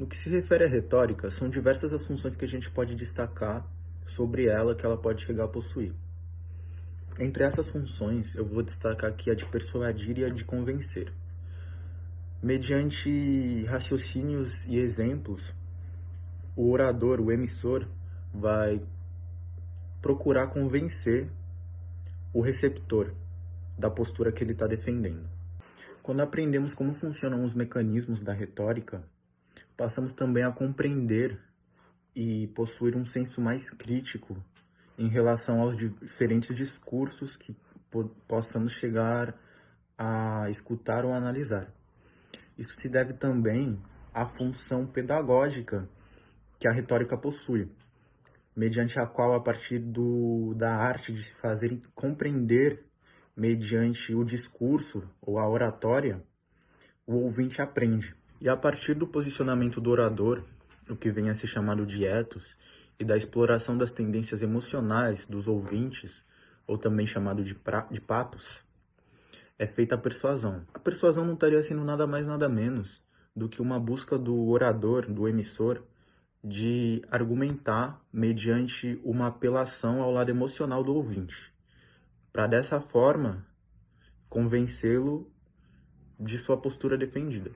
No que se refere à retórica, são diversas as funções que a gente pode destacar sobre ela que ela pode chegar a possuir. Entre essas funções, eu vou destacar aqui a de persuadir e a de convencer. Mediante raciocínios e exemplos, o orador, o emissor, vai procurar convencer o receptor da postura que ele está defendendo. Quando aprendemos como funcionam os mecanismos da retórica, passamos também a compreender e possuir um senso mais crítico em relação aos diferentes discursos que possamos chegar a escutar ou analisar. Isso se deve também à função pedagógica que a retórica possui, mediante a qual, a partir da arte de se fazer compreender mediante o discurso ou a oratória, o ouvinte aprende. E a partir do posicionamento do orador, o que vem a ser chamado de ethos, e da exploração das tendências emocionais dos ouvintes, ou também chamado de patos, é feita a persuasão. A persuasão não estaria sendo nada mais nada menos do que uma busca do orador, do emissor, de argumentar mediante uma apelação ao lado emocional do ouvinte, para dessa forma convencê-lo de sua postura defendida.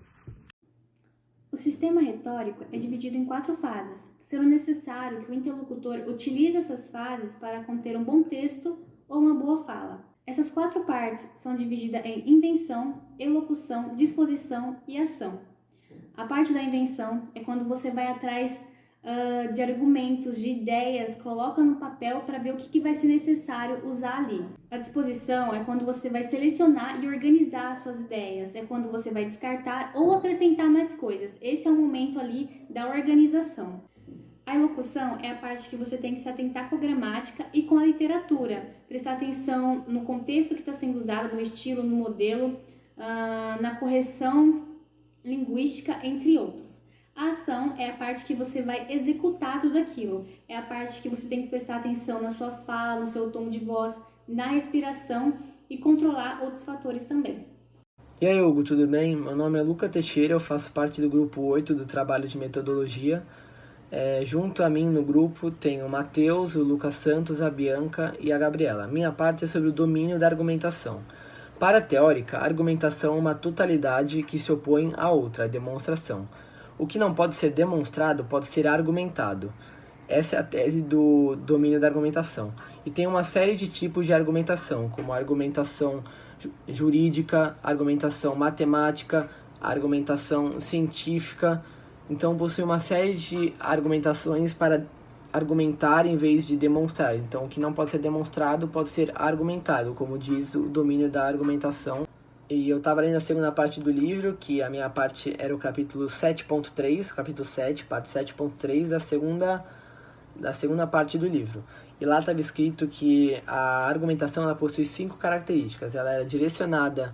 O sistema retórico é dividido em 4 fases, sendo necessário que o interlocutor utilize essas fases para conter um bom texto ou uma boa fala. Essas 4 partes são divididas em invenção, elocução, disposição e ação. A parte da invenção é quando você vai atrás de argumentos, de ideias, coloca no papel para ver o que vai ser necessário usar ali. A disposição é quando você vai selecionar e organizar as suas ideias, é quando você vai descartar ou acrescentar mais coisas. Esse é o momento ali da organização. A elocução é a parte que você tem que se atentar com a gramática e com a literatura, prestar atenção no contexto que está sendo usado, no estilo, no modelo, na correção linguística, entre outros. A ação é a parte que você vai executar tudo aquilo, é a parte que você tem que prestar atenção na sua fala, no seu tom de voz, na respiração e controlar outros fatores também. E aí, Hugo, tudo bem? Meu nome é Luca Teixeira, eu faço parte do grupo 8 do trabalho de metodologia. Junto a mim no grupo tem o Matheus, o Lucas Santos, a Bianca e a Gabriela. Minha parte é sobre o domínio da argumentação. Para a teórica, a argumentação é uma totalidade que se opõe à outra, a demonstração. O que não pode ser demonstrado pode ser argumentado. Essa é a tese do domínio da argumentação. E tem uma série de tipos de argumentação, como a argumentação jurídica, argumentação matemática, argumentação científica. Então, possui uma série de argumentações para argumentar em vez de demonstrar. Então, o que não pode ser demonstrado pode ser argumentado, como diz o domínio da argumentação. E eu estava lendo a segunda parte do livro, que a minha parte era o capítulo 7.3, capítulo 7, parte 7.3 da segunda parte do livro. E lá estava escrito que a argumentação ela possui 5 características. Ela era direcionada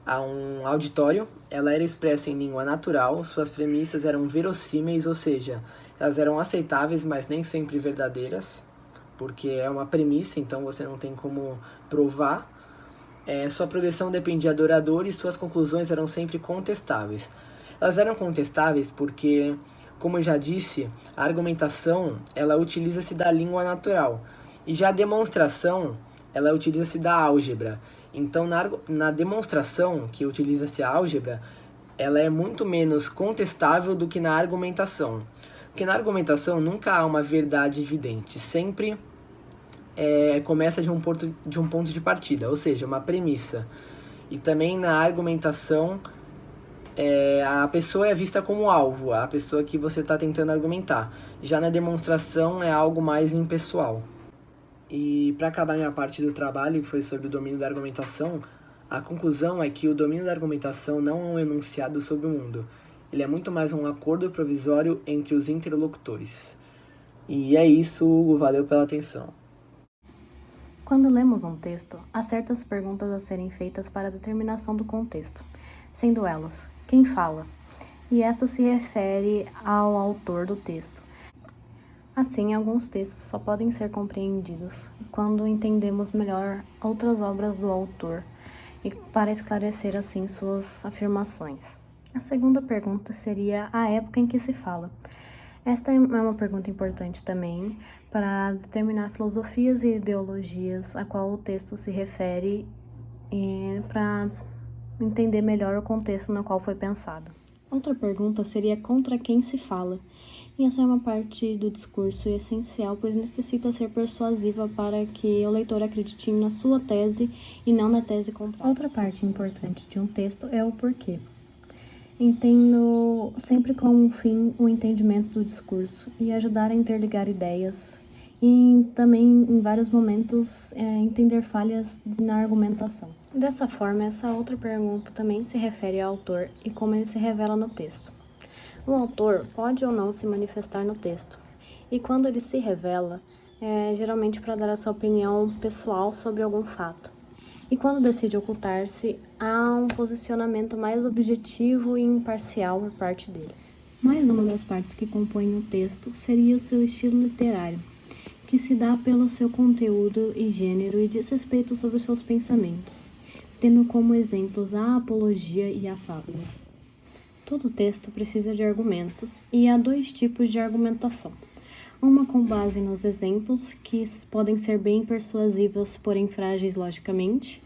a um auditório, ela era expressa em língua natural, suas premissas eram verossímeis, ou seja, elas eram aceitáveis, mas nem sempre verdadeiras, porque é uma premissa, então você não tem como provar. Sua progressão dependia do orador e suas conclusões eram sempre contestáveis. Elas eram contestáveis porque, como eu já disse, a argumentação ela utiliza-se da língua natural e já a demonstração ela utiliza-se da álgebra. Então, na demonstração que utiliza-se a álgebra, ela é muito menos contestável do que na argumentação. Porque na argumentação nunca há uma verdade evidente, sempre começa de um ponto de partida, ou seja, uma premissa. E também na argumentação, a pessoa é vista como alvo, a pessoa que você está tentando argumentar. Já na demonstração é algo mais impessoal. E para acabar minha parte do trabalho, que foi sobre o domínio da argumentação, a conclusão é que o domínio da argumentação não é um enunciado sobre o mundo. Ele é muito mais um acordo provisório entre os interlocutores. E é isso, Hugo, valeu pela atenção. Quando lemos um texto, há certas perguntas a serem feitas para a determinação do contexto, sendo elas, quem fala? E esta se refere ao autor do texto. Assim, alguns textos só podem ser compreendidos quando entendemos melhor outras obras do autor e para esclarecer assim suas afirmações. A segunda pergunta seria a época em que se fala. Esta é uma pergunta importante também para determinar filosofias e ideologias a qual o texto se refere e para entender melhor o contexto no qual foi pensado. Outra pergunta seria contra quem se fala. E essa é uma parte do discurso essencial, pois necessita ser persuasiva para que o leitor acredite na sua tese e não na tese contrária. Outra parte importante de um texto é o porquê. Entendo sempre como fim o entendimento do discurso e ajudar a interligar ideias e também, em vários momentos, entender falhas na argumentação. Dessa forma, essa outra pergunta também se refere ao autor e como ele se revela no texto. O autor pode ou não se manifestar no texto, e quando ele se revela, é geralmente para dar a sua opinião pessoal sobre algum fato. E quando decide ocultar-se, há um posicionamento mais objetivo e imparcial por parte dele. Mais uma das partes que compõem o texto seria o seu estilo literário, que se dá pelo seu conteúdo e gênero e diz respeito sobre os seus pensamentos, tendo como exemplos a apologia e a fábula. Todo texto precisa de argumentos, e há dois tipos de argumentação. Uma com base nos exemplos, que podem ser bem persuasivas, porém frágeis logicamente,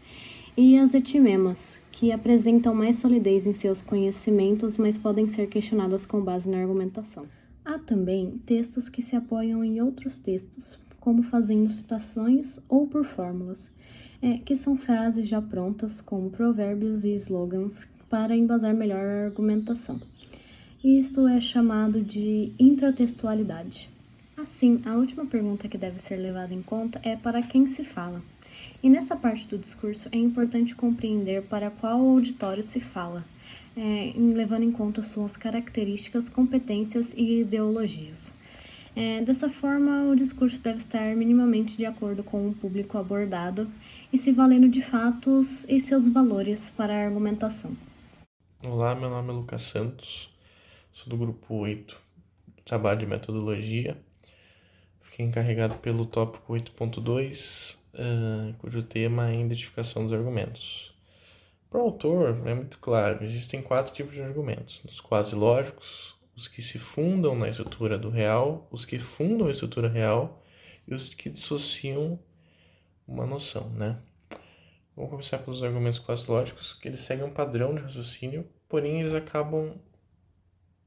e as etimemas, que apresentam mais solidez em seus conhecimentos, mas podem ser questionadas com base na argumentação. Há também textos que se apoiam em outros textos, como fazendo citações ou por fórmulas, que são frases já prontas, como provérbios e slogans, para embasar melhor a argumentação. Isto é chamado de intratextualidade. Assim, a última pergunta que deve ser levada em conta é para quem se fala. E nessa parte do discurso é importante compreender para qual auditório se fala, levando em conta suas características, competências e ideologias. Dessa forma, o discurso deve estar minimamente de acordo com o público abordado e se valendo de fatos e seus valores para a argumentação. Olá, meu nome é Lucas Santos, sou do grupo 8, trabalho de metodologia. Fiquei encarregado pelo tópico 8.2, cujo tema é identificação dos argumentos. Para o autor, é muito claro, existem 4 tipos de argumentos: os quase lógicos, os que se fundam na estrutura do real, os que fundam a estrutura real e os que dissociam uma noção, né? Vamos começar pelos argumentos quase lógicos, que eles seguem um padrão de raciocínio, porém eles acabam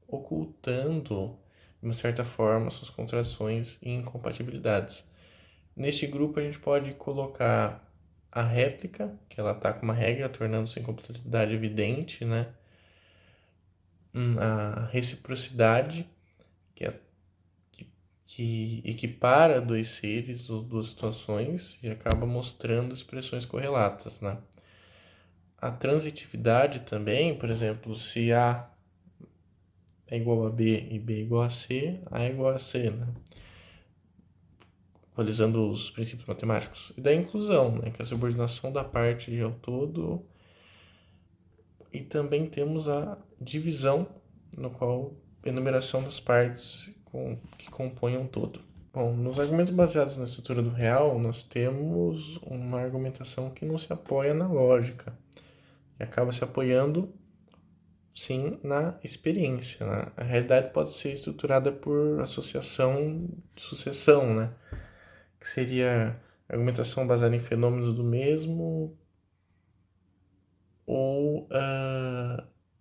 ocultando, de uma certa forma, suas contradições e incompatibilidades. Neste grupo a gente pode colocar a réplica, que ela está com uma regra, tornando sua incompatibilidade evidente, né? A reciprocidade, que equipara dois seres ou duas situações e acaba mostrando expressões correlatas, né? A transitividade também, por exemplo, se A é igual a B e B é igual a C, A é igual a C, né? Utilizando os princípios matemáticos. E da inclusão, né? Que é a subordinação da parte ao todo. E também temos a divisão, no qual a enumeração das partes que compõem um todo. Bom, nos argumentos baseados na estrutura do real, nós temos uma argumentação que não se apoia na lógica, que acaba se apoiando, sim, na experiência, né? A realidade pode ser estruturada por associação de sucessão, né? Que seria argumentação baseada em fenômenos do mesmo ou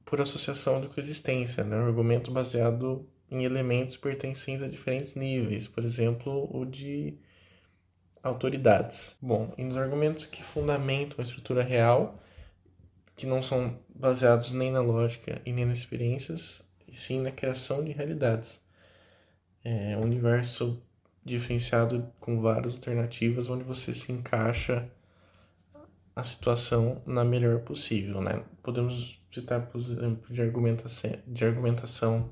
por associação de coexistência, né? Um argumento baseado em elementos pertencentes a diferentes níveis, por exemplo, o de autoridades. Bom, e nos argumentos que fundamentam a estrutura real, que não são baseados nem na lógica e nem nas experiências, e sim na criação de realidades. Um universo diferenciado com várias alternativas, onde você se encaixa a situação na melhor possível, né? Podemos citar, por exemplo, de argumentação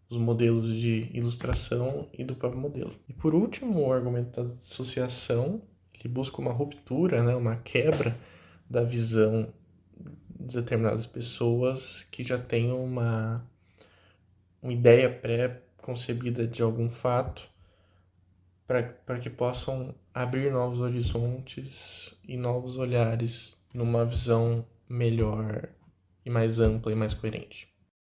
os modelos de ilustração e do próprio modelo. E por último, o argumento da dissociação, que busca uma ruptura, né? Uma quebra da visão de determinadas pessoas que já têm uma ideia pré-concebida de algum fato, para que possam abrir novos horizontes e novos olhares numa visão melhor e mais ampla e mais coerente.